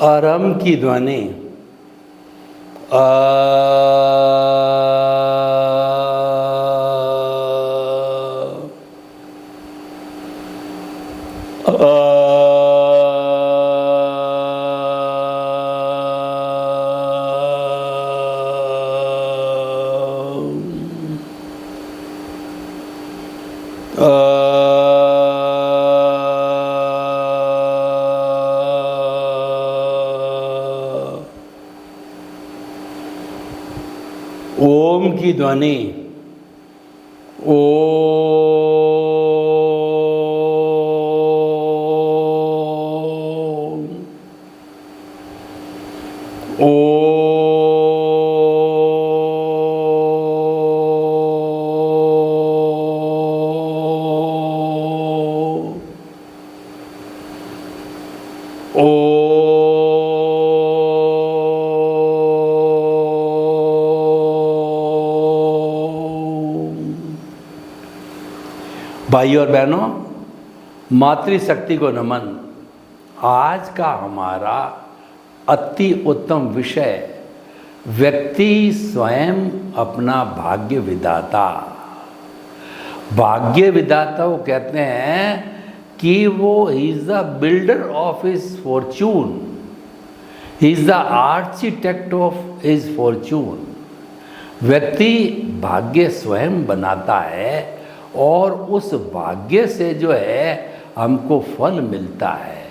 आरम की ध्वनि ओम की ध्वनि ओ भाइयों और बहनों, मातृशक्ति को नमन। आज का हमारा अति उत्तम विषय व्यक्ति स्वयं अपना भाग्य विधाता। भाग्य विधाता वो कहते हैं कि वो he is the builder of his Fortune, he is the architect of his Fortune. व्यक्ति भाग्य स्वयं बनाता है और उस भाग्य से जो है हमको फल मिलता है।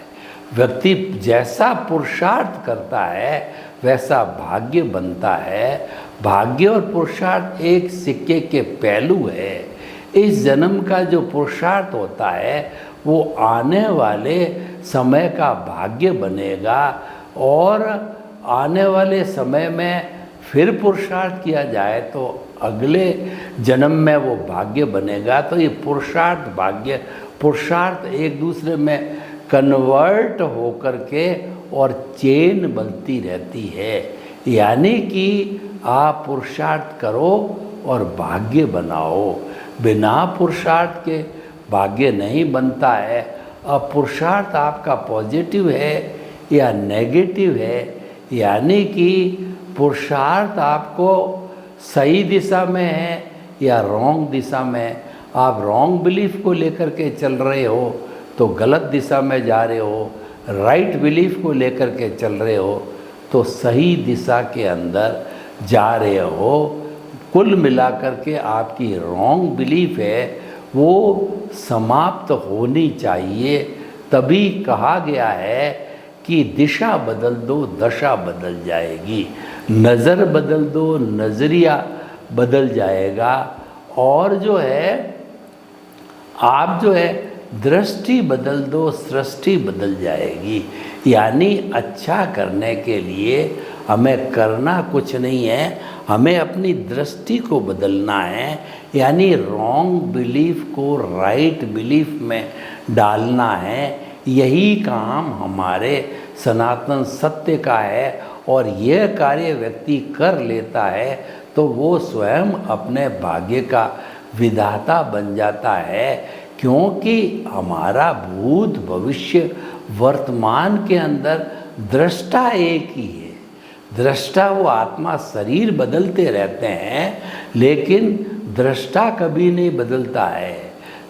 व्यक्ति जैसा पुरुषार्थ करता है वैसा भाग्य बनता है। भाग्य और पुरुषार्थ एक सिक्के के पहलू है। इस जन्म का जो पुरुषार्थ होता है वो आने वाले समय का भाग्य बनेगा और आने वाले समय में फिर पुरुषार्थ किया जाए तो अगले जन्म में वो भाग्य बनेगा। तो ये पुरुषार्थ भाग्य पुरुषार्थ एक दूसरे में कन्वर्ट होकर के और चेन बनती रहती है। यानी कि आप पुरुषार्थ करो और भाग्य बनाओ। बिना पुरुषार्थ के भाग्य नहीं बनता है। अब पुरुषार्थ आपका पॉजिटिव है या नेगेटिव है, यानी कि पुरुषार्थ आपको सही दिशा में है या रॉन्ग दिशा में। आप रॉन्ग बिलीफ को लेकर के चल रहे हो तो गलत दिशा में जा रहे हो, राइट बिलीफ को लेकर के चल रहे हो तो सही दिशा के अंदर जा रहे हो। कुल मिलाकर के आपकी रॉन्ग बिलीफ है वो समाप्त होनी चाहिए। तभी कहा गया है कि दिशा बदल दो दशा बदल जाएगी, नज़र बदल दो नज़रिया बदल जाएगा, और जो है आप जो है दृष्टि बदल दो सृष्टि बदल जाएगी। यानी अच्छा करने के लिए हमें करना कुछ नहीं है, हमें अपनी दृष्टि को बदलना है। यानी रॉन्ग बिलीफ को राइट बिलीफ में डालना है। यही काम हमारे सनातन सत्य का है और यह कार्य व्यक्ति कर लेता है तो वो स्वयं अपने भाग्य का विधाता बन जाता है। क्योंकि हमारा भूत भविष्य वर्तमान के अंदर दृष्टा एक ही है। दृष्टा वो आत्मा, शरीर बदलते रहते हैं लेकिन दृष्टा कभी नहीं बदलता है।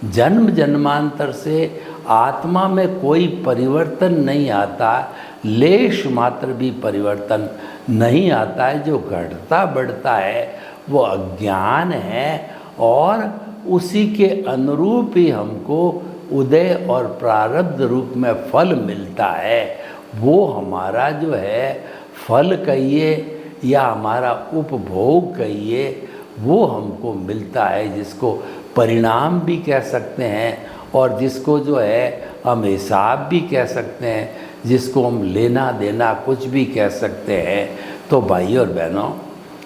जन्म जन्मांतर से आत्मा में कोई परिवर्तन नहीं आता, लेश मात्र भी परिवर्तन नहीं आता है। जो घटता बढ़ता है वो अज्ञान है और उसी के अनुरूप ही हमको उदय और प्रारब्ध रूप में फल मिलता है। वो हमारा जो है फल कहिए या हमारा उपभोग कहिए वो हमको मिलता है, जिसको परिणाम भी कह सकते हैं और जिसको जो है हम हिसाब भी कह सकते हैं, जिसको हम लेना देना कुछ भी कह सकते हैं। तो भाई और बहनों,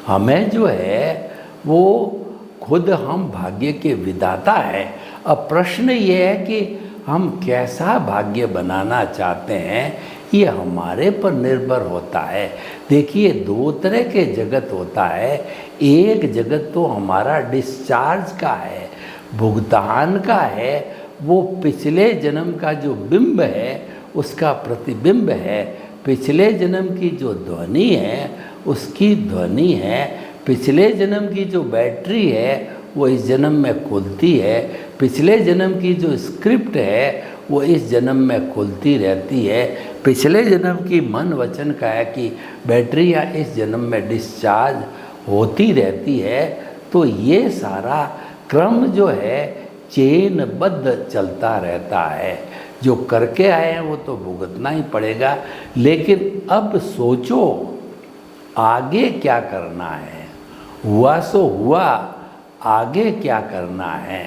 हमें जो है वो खुद हम भाग्य के विधाता है। अब प्रश्न ये है कि हम कैसा भाग्य बनाना चाहते हैं, ये हमारे पर निर्भर होता है। देखिए, दो तरह के जगत होता है। एक जगत तो हमारा डिस्चार्ज का है, भुगतान का है, वो पिछले जन्म का जो बिंब है उसका प्रतिबिंब है, पिछले जन्म की जो ध्वनि है उसकी ध्वनि है, पिछले जन्म की जो बैटरी है वो इस जन्म में खुलती है, पिछले जन्म की जो स्क्रिप्ट है वो इस जन्म में खुलती रहती है, पिछले जन्म की मन वचन काया की बैटरियाँ इस जन्म में डिस्चार्ज होती रहती है। तो ये सारा क्रम जो है चेनबद्ध चलता रहता है। जो करके आए हैं वो तो भुगतना ही पड़ेगा, लेकिन अब सोचो आगे क्या करना है। हुआ सो हुआ, आगे क्या करना है।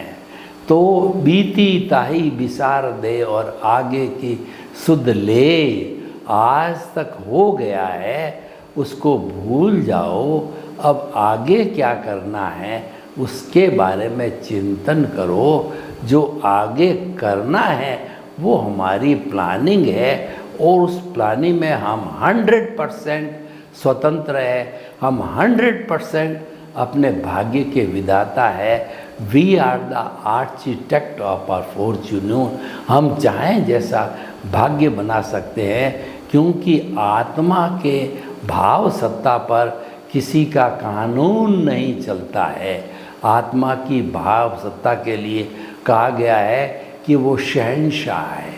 तो बीती ताही बिसार दे और आगे की सुध ले। आज तक हो गया है उसको भूल जाओ, अब आगे क्या करना है उसके बारे में चिंतन करो। जो आगे करना है वो हमारी प्लानिंग है और उस प्लानिंग में हम 100% स्वतंत्र है, हम 100% अपने भाग्य के विधाता है। We are the architect of our fortune. हम चाहें जैसा भाग्य बना सकते हैं, क्योंकि आत्मा के भाव सत्ता पर किसी का कानून नहीं चलता है। आत्मा की भाव सत्ता के लिए कहा गया है कि वो शहंशाह है।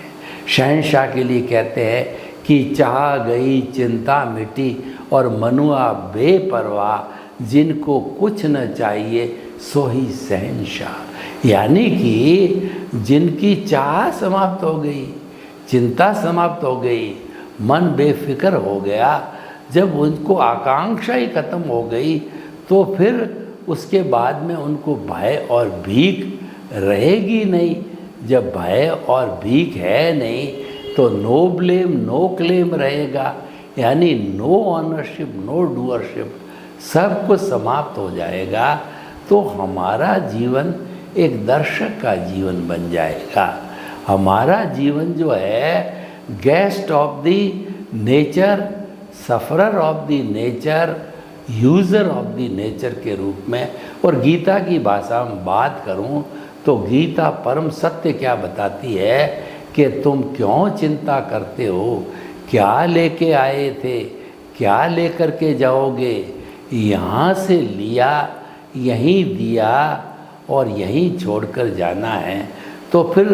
शहंशाह के लिए कहते हैं कि चाह गई चिंता मिटी और मनुआ बेपरवाह, जिनको कुछ न चाहिए सो ही शहंशाह। यानी कि जिनकी चाह समाप्त हो गई, चिंता समाप्त हो गई, मन बेफिक्र हो गया, जब उनको आकांक्षा ही खत्म हो गई तो फिर उसके बाद में उनको भय और भीख रहेगी नहीं। जब भय और भीख है नहीं तो नो ब्लेम नो क्लेम रहेगा, यानी नो ऑनरशिप नो डूअरशिप, सब कुछ समाप्त हो जाएगा। तो हमारा जीवन एक दर्शक का जीवन बन जाएगा। हमारा जीवन जो है guest of the nature, sufferer of the nature, user of the nature के रूप में। और गीता की भाषा में बात करूं तो गीता परम सत्य क्या बताती है कि तुम क्यों चिंता करते हो, क्या लेके आए थे, क्या लेकर के जाओगे। यहाँ से लिया, यहीं दिया और यहीं छोड़कर जाना है। तो फिर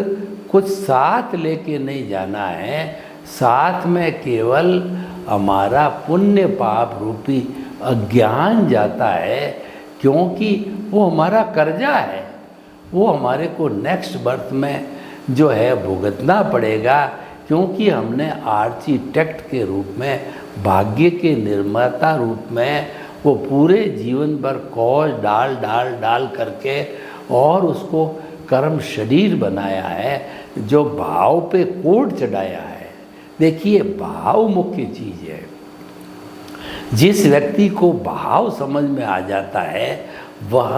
कुछ साथ लेके नहीं जाना है, साथ में केवल हमारा पुण्य पाप रूपी अज्ञान जाता है, क्योंकि वो हमारा कर्जा है, वो हमारे को नेक्स्ट बर्थ में जो है भुगतना पड़ेगा। क्योंकि हमने आर्किटेक्ट के रूप में, भाग्य के निर्माता रूप में वो पूरे जीवन भर कौज डाल डाल डाल करके और उसको कर्म शरीर बनाया है, जो भाव पे कोट चढ़ाया है। देखिए भाव मुख्य चीज़ है। जिस व्यक्ति को भाव समझ में आ जाता है वह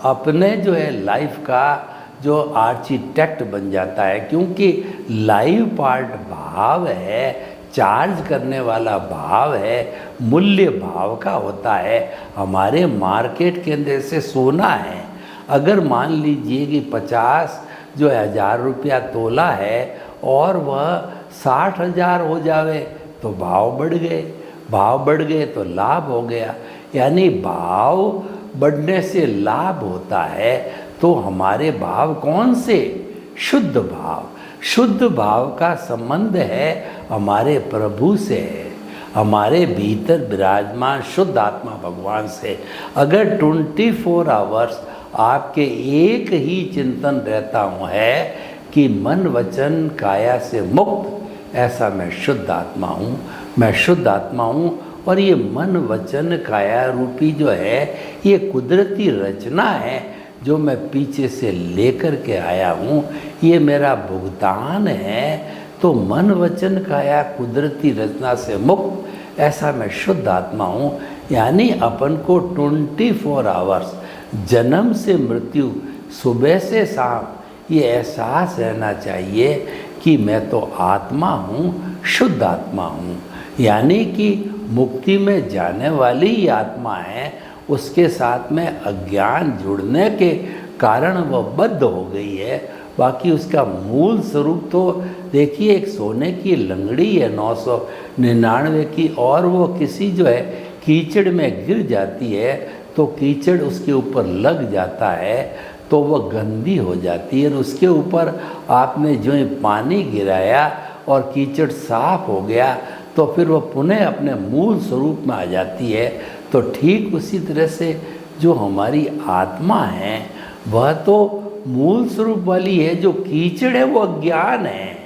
अपने जो है लाइफ का जो आर्किटेक्ट बन जाता है, क्योंकि लाइव पार्ट भाव है, चार्ज करने वाला भाव है, मूल्य भाव का होता है। हमारे मार्केट के अंदर से सोना है, अगर मान लीजिए कि 50 जो 1000 रुपया तोला है और वह 60,000 हो जावे तो भाव बढ़ गए, भाव बढ़ गए तो लाभ हो गया। यानी भाव बढ़ने से लाभ होता है। तो हमारे भाव कौन से? शुद्ध भाव। शुद्ध भाव का संबंध है हमारे प्रभु से, हमारे भीतर विराजमान शुद्ध आत्मा भगवान से। अगर 24 आवर्स आपके एक ही चिंतन रहता हूँ है कि मन वचन काया से मुक्त, ऐसा मैं शुद्ध आत्मा हूँ, मैं शुद्ध आत्मा हूँ। और ये मन वचन काया रूपी जो है ये कुदरती रचना है जो मैं पीछे से लेकर के आया हूँ, ये मेरा भुगतान है। तो मन वचन काया कुदरती रचना से मुक्त, ऐसा मैं शुद्ध आत्मा हूँ। यानी अपन को 24 आवर्स जन्म से मृत्यु, सुबह से शाम, ये एहसास रहना चाहिए कि मैं तो आत्मा हूँ, शुद्ध आत्मा हूँ। यानी कि मुक्ति में जाने वाली ही आत्मा है, उसके साथ में अज्ञान जुड़ने के कारण वह बद्ध हो गई है, बाकी उसका मूल स्वरूप तो देखिए एक सोने की लंगड़ी है 999 की, और वो किसी जो है कीचड़ में गिर जाती है तो कीचड़ उसके ऊपर लग जाता है तो वह गंदी हो जाती है, और उसके ऊपर आपने जो है पानी गिराया और कीचड़ साफ हो गया तो फिर वह पुनः अपने मूल स्वरूप में आ जाती है। तो ठीक उसी तरह से जो हमारी आत्मा है वह तो मूल स्वरूप वाली है, जो कीचड़ है वो अज्ञान है।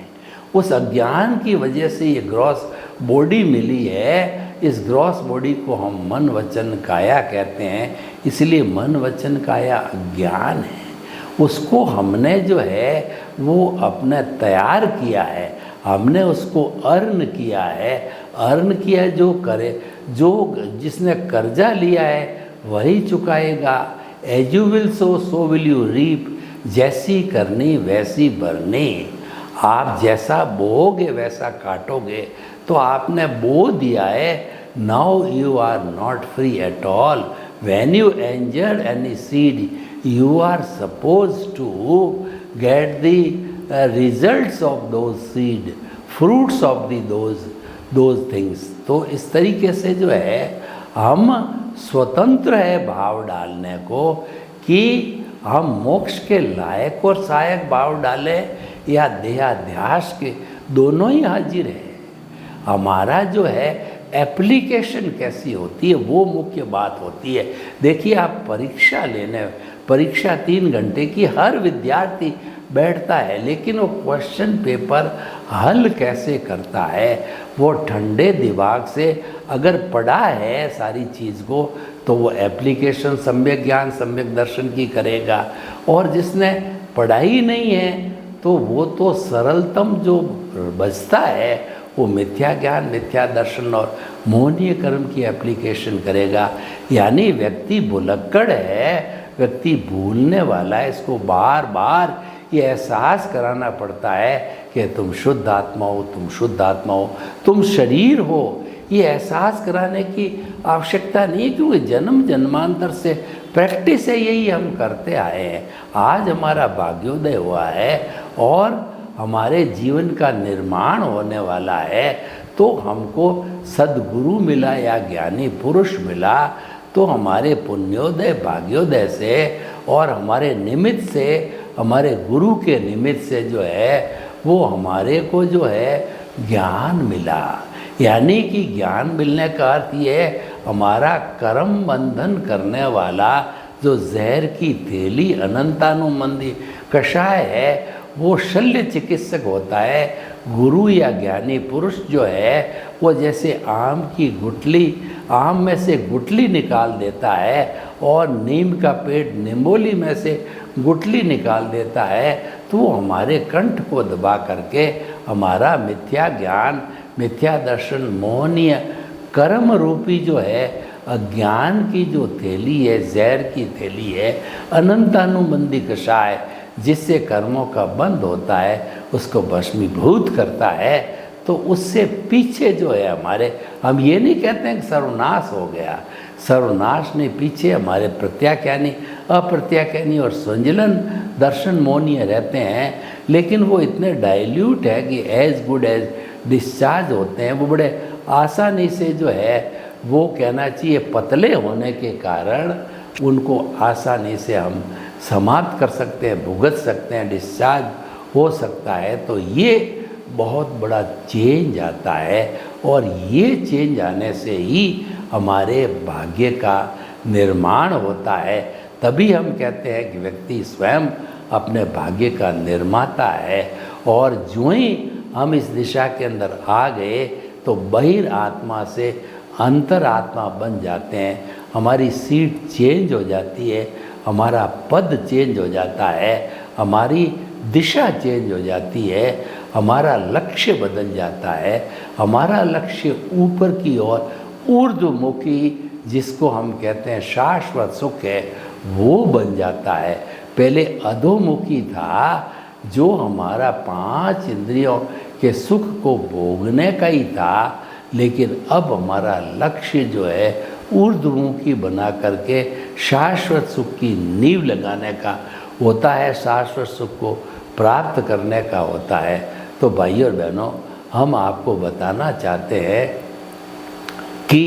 उस अज्ञान की वजह से ये ग्रॉस बॉडी मिली है। इस ग्रॉस बॉडी को हम मन वचन काया कहते हैं, इसलिए मन वचन काया अज्ञान है। उसको हमने जो है वो अपने तैयार किया है, हमने उसको अर्न किया है। अर्न किया जो करे, जो जिसने कर्जा लिया है वही चुकाएगा। As you will sow will you reap, जैसी करनी वैसी भरनी। आप जैसा बोओगे वैसा काटोगे। तो आपने बो दिया है, now you are not free at all. When you injured any seed you are supposed to get the results of those seed, fruits of those things। तो इस तरीके से जो है हम स्वतंत्र है भाव डालने को कि हम मोक्ष के लायक और सहायक भाव डालें या देहाध्यास के, दोनों ही हाजिर है। हमारा जो है एप्लीकेशन कैसी होती है वो मुख्य बात होती है। देखिए आप परीक्षा 3 घंटे की हर विद्यार्थी बैठता है, लेकिन वो क्वेश्चन पेपर हल कैसे करता है, वो ठंडे दिमाग से अगर पढ़ा है सारी चीज़ को तो वो एप्लीकेशन सम्यक ज्ञान सम्यक दर्शन की करेगा। और जिसने पढ़ाई नहीं है तो वो तो सरलतम जो बचता है वो मिथ्या ज्ञान मिथ्या दर्शन और मोहनीय कर्म की एप्लीकेशन करेगा। यानी व्यक्ति भुलक्कड़ है, व्यक्ति भूलने वाला है। इसको बार बार ये एहसास कराना पड़ता है कि तुम शुद्ध आत्मा हो, तुम शुद्ध आत्मा हो, तुम शरीर हो। ये एहसास कराने की आवश्यकता नहीं, क्योंकि जन्म जन्मांतर से प्रैक्टिस है, यही हम करते आए हैं। आज हमारा भाग्योदय हुआ है और हमारे जीवन का निर्माण होने वाला है, तो हमको सद्गुरु मिला या ज्ञानी पुरुष मिला, तो हमारे पुण्योदय भाग्योदय से और हमारे निमित्त से, हमारे गुरु के निमित्त से जो है वो हमारे को जो है ज्ञान मिला। यानी कि ज्ञान मिलने का अर्थ ये है हमारा कर्म बंधन करने वाला जो जहर की थैली अनंतानुमंदी कषाय है वो शल्य चिकित्सक होता है। गुरु या ज्ञानी पुरुष जो है वो जैसे आम की गुठली, आम में से गुठली निकाल देता है और नीम का पेड़ निम्बोली में से गुठली निकाल देता है, तो वो हमारे कंठ को दबा करके हमारा मिथ्या ज्ञान मिथ्या दर्शन मोहनीय कर्म रूपी जो है अज्ञान की जो थैली है, जहर की थैली है, अनंतानुबंधी कषाय जिससे कर्मों का बंध होता है उसको भस्मीभूत करता है। तो उससे पीछे जो है हमारे, हम ये नहीं कहते हैं कि सर्वनाश हो गया, सर्वनाश नहीं, पीछे हमारे प्रत्याख्यानी अप्रत्याख्यानी और संजलन दर्शन मोहनीय रहते हैं, लेकिन वो इतने डाइल्यूट है कि एज गुड एज डिस्चार्ज होते हैं। वो बड़े आसानी से जो है वो कहना चाहिए पतले होने के कारण उनको आसानी से हम समाप्त कर सकते हैं, भुगत सकते हैं, डिस्चार्ज हो सकता है। तो ये बहुत बड़ा चेंज आता है और ये चेंज आने से ही हमारे भाग्य का निर्माण होता है। तभी हम कहते हैं कि व्यक्ति स्वयं अपने भाग्य का निर्माता है। और जो ही हम इस दिशा के अंदर आ गए तो बहिर आत्मा से अंतर आत्मा बन जाते हैं, हमारी सीट चेंज हो जाती है, हमारा पद चेंज हो जाता है, हमारी दिशा चेंज हो जाती है, हमारा लक्ष्य बदल जाता है। हमारा लक्ष्य ऊपर की ओर ऊर्ध्वमुखी, जिसको हम कहते हैं शाश्वत सुख है, वो बन जाता है। पहले अधोमुखी था, जो हमारा 5 इंद्रियों के सुख को भोगने का ही था, लेकिन अब हमारा लक्ष्य जो है ऊर्ध्वमुखी बना करके शाश्वत सुख की नींव लगाने का होता है। शाश्वत सुख को प्राप्त करने का होता है। तो भाइयों और बहनों, हम आपको बताना चाहते हैं कि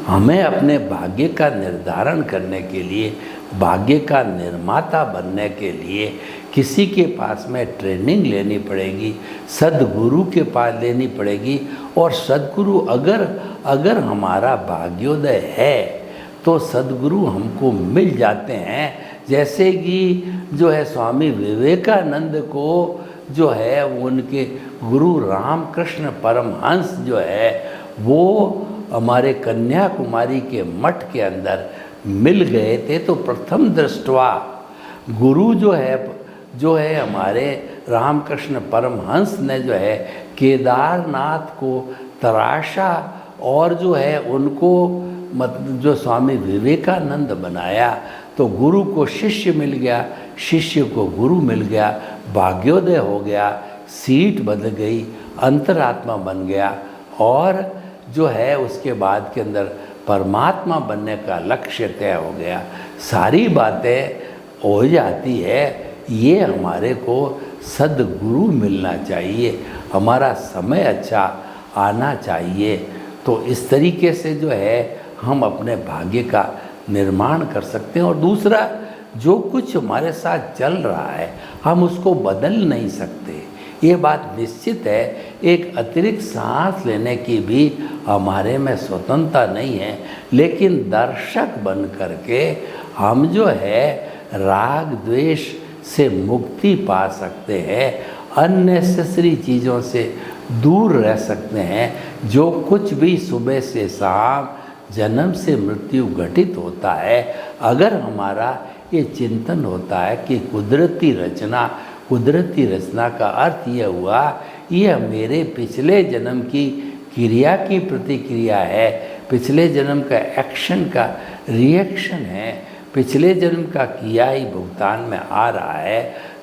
हमें अपने भाग्य का निर्धारण करने के लिए, भाग्य का निर्माता बनने के लिए किसी के पास में ट्रेनिंग लेनी पड़ेगी, सद्गुरु के पास लेनी पड़ेगी। और सद्गुरु अगर हमारा भाग्योदय है तो सद्गुरु हमको मिल जाते हैं। जैसे कि जो है स्वामी विवेकानंद को जो है उनके गुरु रामकृष्ण परमहंस जो है वो हमारे कन्याकुमारी के मठ के अंदर मिल गए थे। तो प्रथम दृष्टवा गुरु जो है हमारे रामकृष्ण परमहंस ने जो है केदारनाथ को तराशा और जो है उनको जो स्वामी विवेकानंद बनाया। तो गुरु को शिष्य मिल गया, शिष्य को गुरु मिल गया, भाग्योदय हो गया, सीट बदल गई, अंतरात्मा बन गया और जो है उसके बाद के अंदर परमात्मा बनने का लक्ष्य तय हो गया। सारी बातें हो जाती है। ये हमारे को सद्गुरु मिलना चाहिए, हमारा समय अच्छा आना चाहिए। तो इस तरीके से जो है हम अपने भाग्य का निर्माण कर सकते हैं। और दूसरा, जो कुछ हमारे साथ चल रहा है हम उसको बदल नहीं सकते, ये बात निश्चित है। एक अतिरिक्त सांस लेने की भी हमारे में स्वतंत्रता नहीं है, लेकिन दर्शक बन करके हम जो है राग द्वेष से मुक्ति पा सकते हैं, अननेसेसरी चीज़ों से दूर रह सकते हैं। जो कुछ भी सुबह से शाम, जन्म से मृत्यु घटित होता है, अगर हमारा ये चिंतन होता है कि कुदरती रचना का अर्थ ये हुआ, ये मेरे पिछले जन्म की क्रिया की प्रतिक्रिया है, पिछले जन्म का एक्शन का रिएक्शन है, पिछले जन्म का किया ही भुगतान में आ रहा है।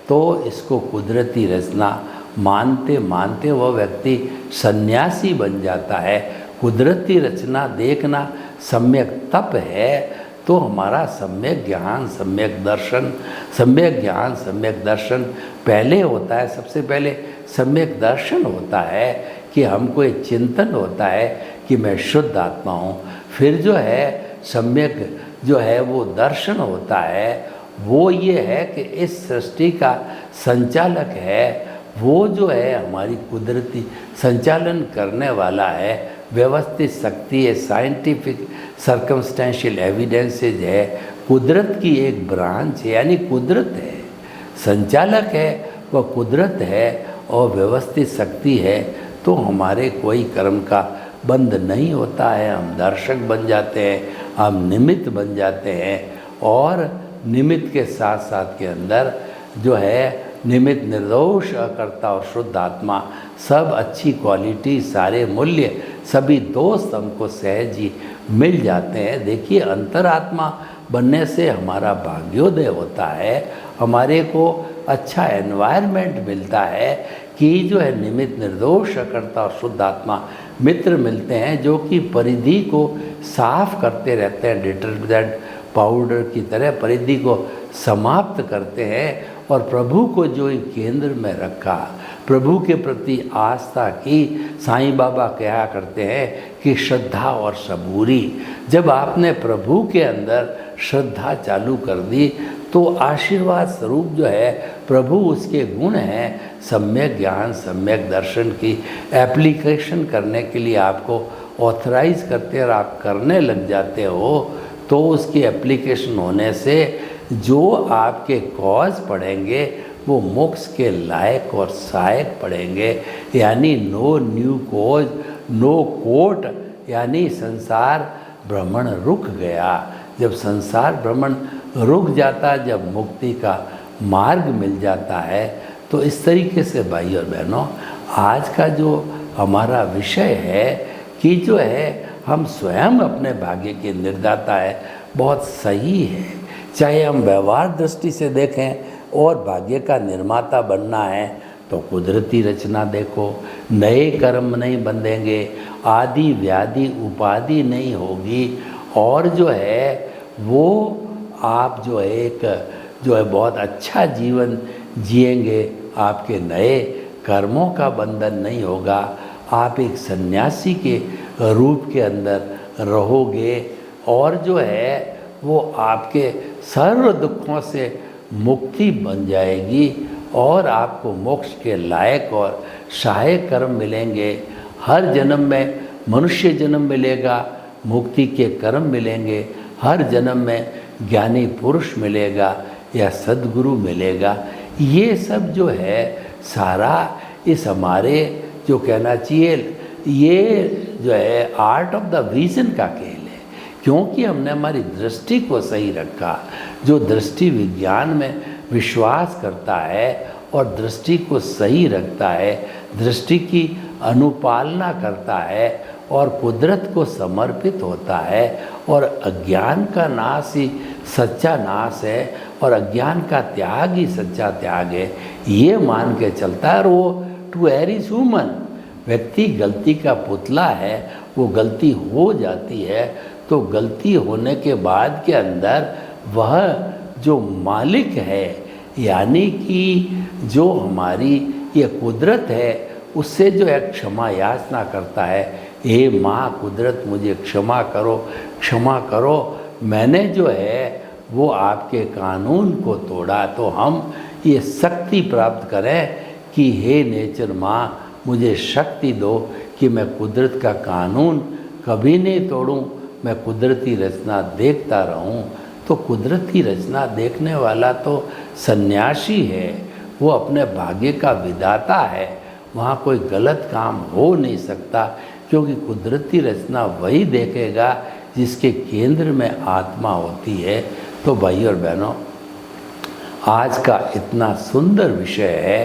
तो इसको कुदरती रचना मानते मानते वह व्यक्ति सन्यासी बन जाता है। कुदरती रचना देखना सम्यक तप है। तो हमारा सम्यक ज्ञान सम्यक दर्शन पहले होता है। सबसे पहले सम्यक दर्शन होता है कि हमको एक चिंतन होता है कि मैं शुद्ध आत्मा हूँ। फिर जो है सम्यक जो है वो दर्शन होता है, वो ये है कि इस सृष्टि का संचालक है, वो जो है हमारी कुदरती संचालन करने वाला है, व्यवस्थित शक्ति है, साइंटिफिक सर्कमस्टेंशियल एविडेंसेज है, कुदरत की एक ब्रांच है, यानी कुदरत है, संचालक है वह कुदरत है और व्यवस्थित शक्ति है। तो हमारे कोई कर्म का बंध नहीं होता है, हम दर्शक बन जाते हैं, हम निमित्त बन जाते हैं। और निमित्त के साथ साथ के अंदर जो है निमित्त, निर्दोष, अकर्ता और शुद्ध आत्मा, सब अच्छी क्वालिटी, सारे मूल्य, सभी दोस्त हमको सहज ही मिल जाते हैं। देखिए, अंतरात्मा बनने से हमारा भाग्योदय होता है, हमारे को अच्छा एनवायरनमेंट मिलता है कि जो है निमित्त, निर्दोष, अकर्ता और शुद्ध आत्मा मित्र मिलते हैं, जो कि परिधि को साफ करते रहते हैं, डिटर्जेंट पाउडर की तरह परिधि को समाप्त करते हैं। और प्रभु को जो केंद्र में रखा, प्रभु के प्रति आस्था की, साईं बाबा कहा करते हैं कि श्रद्धा और सबूरी। जब आपने प्रभु के अंदर श्रद्धा चालू कर दी तो आशीर्वाद स्वरूप जो है प्रभु, उसके गुण हैं, सम्यक ज्ञान सम्यक दर्शन की एप्लीकेशन करने के लिए आपको ऑथराइज करते हैं और आप करने लग जाते हो। तो उसकी एप्लीकेशन होने से जो आपके कॉज पढ़ेंगे वो मोक्ष के लायक और सहायक पढ़ेंगे। यानी no new cause no court, यानी संसार भ्रमण रुक गया। जब संसार भ्रमण रुक जाता, जब मुक्ति का मार्ग मिल जाता है। तो इस तरीके से भाई और बहनों, आज का जो हमारा विषय है कि जो है हम स्वयं अपने भाग्य के निर्दाता है, बहुत सही है। चाहे हम व्यवहार दृष्टि से देखें और भाग्य का निर्माता बनना है तो कुदरती रचना देखो, नए कर्म नहीं बंधेंगे, आदि व्याधि उपाधि नहीं होगी, और जो है वो आप जो है एक जो है बहुत अच्छा जीवन जिएंगे, आपके नए कर्मों का बंधन नहीं होगा। आप एक सन्यासी के रूप के अंदर रहोगे और जो है वो आपके सर्व दुखों से मुक्ति बन जाएगी और आपको मोक्ष के लायक और सहायक कर्म मिलेंगे। हर जन्म में मनुष्य जन्म मिलेगा, मुक्ति के कर्म मिलेंगे। हर जन्म में ज्ञानी पुरुष मिलेगा या सद्गुरु मिलेगा। ये सब जो है सारा इस हमारे जो कहना चाहिए ये जो है आर्ट ऑफ द विजन का खेल है, क्योंकि हमने हमारी दृष्टि को सही रखा। जो दृष्टि विज्ञान में विश्वास करता है और दृष्टि को सही रखता है, दृष्टि की अनुपालना करता है और कुदरत को समर्पित होता है और अज्ञान का नाश ही सच्चा नाश है और अज्ञान का त्याग ही सच्चा त्याग है, ये मान के चलता है। और वो टू एयर इज ह्यूमन, व्यक्ति गलती का पुतला है, वो गलती हो जाती है तो गलती होने के बाद के अंदर वह जो मालिक है यानी कि जो हमारी ये कुदरत है उससे जो है क्षमा याचना करता है, हे माँ कुदरत मुझे क्षमा करो, मैंने जो है वो आपके कानून को तोड़ा। तो हम ये शक्ति प्राप्त करें कि हे नेचर माँ मुझे शक्ति दो कि मैं कुदरत का कानून कभी नहीं तोड़ूं, मैं कुदरती रचना देखता रहूं। तो कुदरती रचना देखने वाला तो सन्यासी है, वो अपने भाग्य का विधाता है, वहाँ कोई गलत काम हो नहीं सकता, क्योंकि कुदरती रचना वही देखेगा जिसके केंद्र में आत्मा होती है। तो भाइयों और बहनों, आज का इतना सुंदर विषय है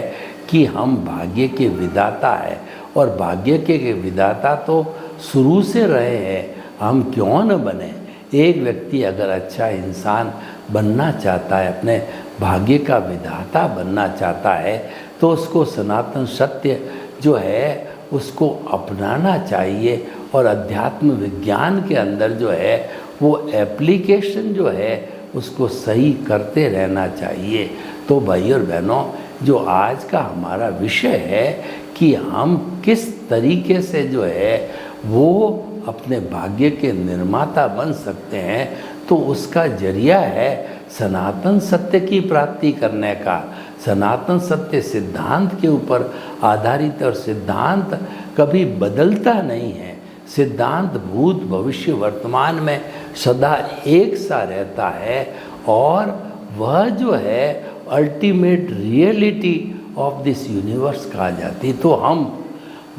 कि हम भाग्य के विधाता है और भाग्य के विधाता तो शुरू से रहे हैं, हम क्यों न बने। एक व्यक्ति अगर अच्छा इंसान बनना चाहता है, अपने भाग्य का विधाता बनना चाहता है, तो उसको सनातन सत्य जो है उसको अपनाना चाहिए और अध्यात्म विज्ञान के अंदर जो है वो एप्लीकेशन जो है उसको सही करते रहना चाहिए। तो भाई और बहनों, जो आज का हमारा विषय है कि हम किस तरीके से जो है वो अपने भाग्य के निर्माता बन सकते हैं, तो उसका जरिया है सनातन सत्य की प्राप्ति करने का। सनातन सत्य सिद्धांत के ऊपर आधारित और सिद्धांत कभी बदलता नहीं है। सिद्धांत भूत भविष्य वर्तमान में सदा एक सा रहता है और वह जो है ultimate reality of this universe कहा जाती। तो हम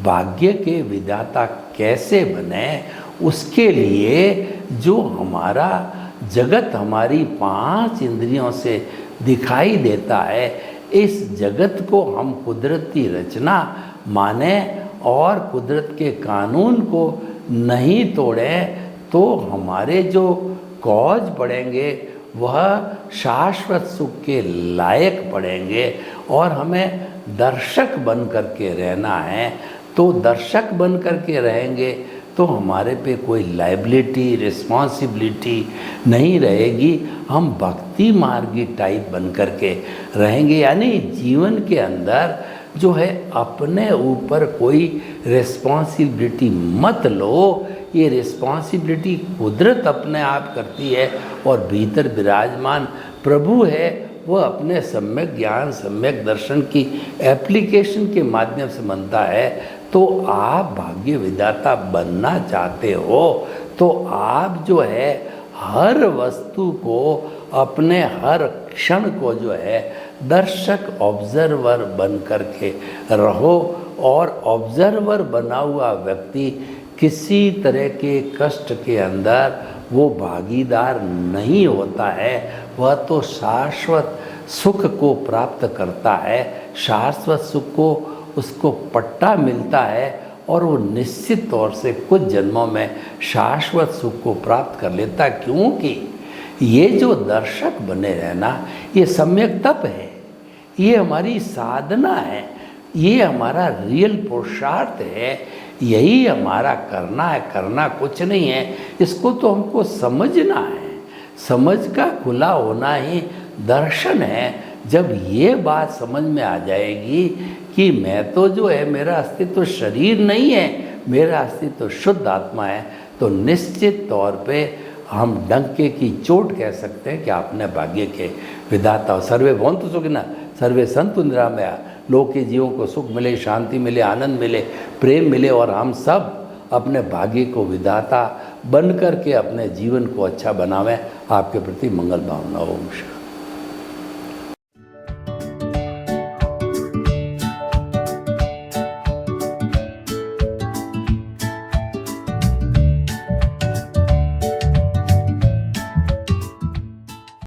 भाग्य के विधाता कैसे बने, उसके लिए जो हमारा जगत हमारी 5 इंद्रियों से दिखाई देता है, इस जगत को हम कुदरती रचना माने और कुदरत के कानून को नहीं तोड़ें, तो हमारे जो कॉज पड़ेंगे वह शाश्वत सुख के लायक पड़ेंगे और हमें दर्शक बन करके रहना है। तो दर्शक बन करके रहेंगे तो हमारे पे कोई लायबिलिटी रिस्पॉन्सिबिलिटी नहीं रहेगी, हम भक्ति मार्गी टाइप बन करके रहेंगे। यानी जीवन के अंदर जो है अपने ऊपर कोई रिस्पॉन्सिबिलिटी मत लो, ये रिस्पॉन्सिबिलिटी कुदरत अपने आप करती है और भीतर विराजमान प्रभु है, वह अपने सम्यक ज्ञान सम्यक दर्शन की एप्लीकेशन के माध्यम से बनता है। तो आप भाग्य विधाता बनना चाहते हो तो आप जो है हर वस्तु को अपने हर क्षण को जो है दर्शक ऑब्जर्वर बन करके रहो। और ऑब्जर्वर बना हुआ व्यक्ति किसी तरह के कष्ट के अंदर वो भागीदार नहीं होता है, वह तो शाश्वत सुख को प्राप्त करता है, शाश्वत सुख को उसको पट्टा मिलता है और वो निश्चित तौर से कुछ जन्मों में शाश्वत सुख को प्राप्त कर लेता है। क्योंकि ये जो दर्शक बने रहना ये सम्यक तप है, ये हमारी साधना है, ये हमारा रियल पुरुषार्थ है, यही हमारा करना है, करना कुछ नहीं है। इसको तो हमको समझना है, समझ का खुला होना ही दर्शन है। जब ये बात समझ में आ जाएगी कि मैं तो जो है, मेरा अस्तित्व तो शरीर नहीं है, मेरा अस्तित्व तो शुद्ध आत्मा है, तो निश्चित तौर पे हम डंके की चोट कह सकते हैं कि आपने भाग्य के विधाता हो। सर्वे भवन्तु सुखिनः सर्वे सन्तु निरामया। लोग के जीवों को सुख मिले, शांति मिले, आनंद मिले, प्रेम मिले, और हम सब अपने भाग्य को विधाता बन कर के अपने जीवन को अच्छा बनावें। आपके प्रति मंगल भावना। ओम शांति।